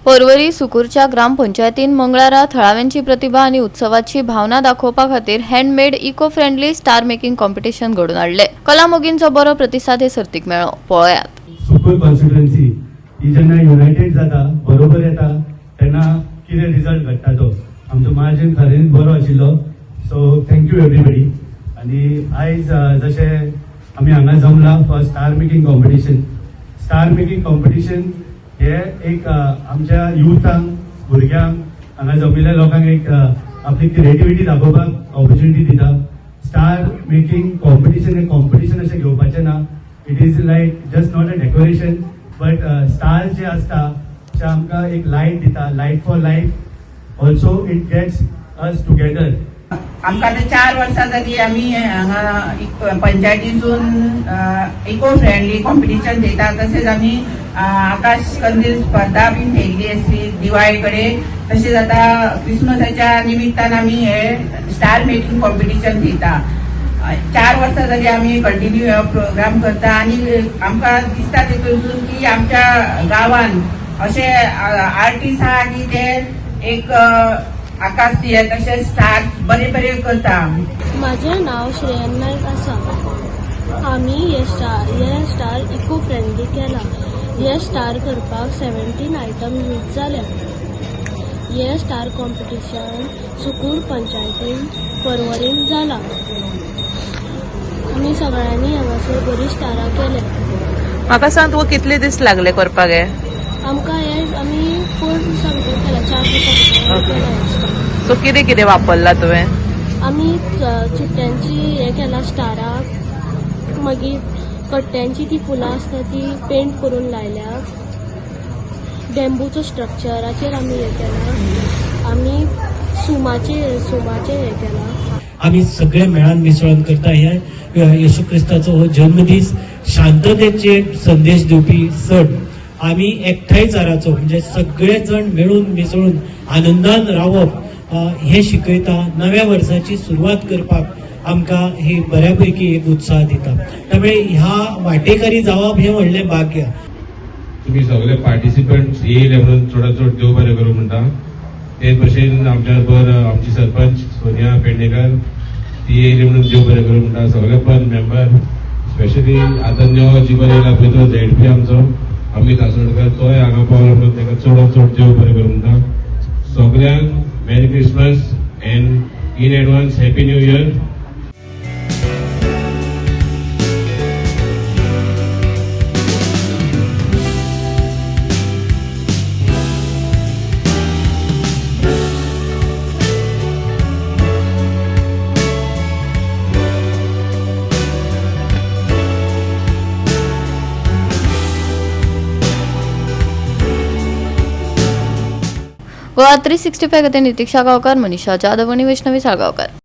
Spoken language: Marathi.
पर्वरी सुकूरच्या ग्रामपंचायतीन मंगळारा थळाव्यांची प्रतिभा आणि उत्सवाची भावना दाखोवपा खातीर handmade eco friendly star making competition घडून हाडले। कला मोगींचो बरो प्रतिसाद हे सर्तीक मेळ्ळो। पळयात। सुकूर कॉन्स्टिट्युएन्सी ही जेन्ना युनायटेड जाता बरोबर येता तेन्ना कितें रिजल्ट घडटा तो आमचो मार्जिन खरेंच बरो आशिल्लो। So thank you everybody. आनी आयज जशें आमी हांगा जमला for star making competition. Star making competition हे एक आमच्या युथांक भुरग्यांक हांगा जमिल्ल्या लोकांक एक आपली क्रिएटिविटी दाखोवपाक ऑपॉर्च्युनिटी दिता। स्टार मेकिंग कॉम्पिटिशन हे कॉम्पिटिशन अशें घेवपाचें ना। It is like just not a decoration but stars जे आसता ते आमकां एक लायट दिता, light for life. Also it gets us together. आमकां आतां 4 वर्सां जाली आमी हांगा पंचायतीसून इको फ्रेंडली कॉम्पिटिशन दिता। तशेंच आमी आकाश कंदील स्पर्धा बीन ठेयल्ली आसली दिवाळे कडेन। तशेंच आतां क्रिसमसाच्या निमित्तान आमी हे स्टार मेकिंग कॉम्पिटिशन दिता। 4 वर्सां जाली आमी कंटिन्यू हो प्रोग्राम करता आनी आमकां दिसता तेतून की आमच्या गांवान अशे आर्टिस्ट आहा की ते एक आकाश दिये तशेंच स्टार बरे बरे करता। माझें नाव श्रेयन नायक आसा। आमी हे स्टार इको फ्रेंडली केला। हे स्टार करपाक 17 आयटम यूज जाले। हे स्टार कॉम्पिटिशन सुकूर पंचायतीन पर्वरीन जाला। आमी सगळ्यांनी हांगासर बरी स्टारां केले। म्हाका सांग तुका कितले दीस लागले करपाक हे? आमकां हे आमी 4 दिसां भितर केला, 4 दिसां भितर केला। सो कितें कितें वापरला तुवें? आमी चुट्ट्यांची हे केला स्टारां, मागीर कट्ट्यांची ती फुलां आसता ती पेंट करून लायल्या। बॅम्बूचो स्ट्रक्चराचेर आमी हे केला। आमी सुमाचे हे केला। आम्ही सगळे मेळान मिसळून करता। ह्या येशू क्रिस्ताचो हो जन्मदीस शांततेचे संदेश दिवपी सण। आम्ही एकठांय जाराचो म्हणजे सगळे जण मेळून मिसळून आनंदान रावप हे शिकयता। नव्या वर्साची सुरवात करपाक आमकां ही बऱ्यापैकी एक उत्साह दिता। त्यामुळे ह्या वाटेकारी जावप हे व्हडलें भाग्य। तुम्ही सगळे पार्टिसिपंट येयले म्हणून चड देव बरें करूं म्हणटा। तेच भशेन आमच्या बरोबर आमची सरपंच सोनिया पेडणेकर ती येयली म्हणून देव बरें करूं म्हणटा। सगळे पण मेंबर स्पेशली आतां नवो जिबन येयला पळय तो झेडपी आमचो अमित आसोडकर तोय हांगा पावलो म्हणून ताका चड देव बरें करूं म्हणटा। सगळ्यांक मेरी Christmas and in advance happy new year. Goa 365 खातीर नितीक्षा गांवकार, मनीषा जाधव आणि वैष्णवी साळगांवकर।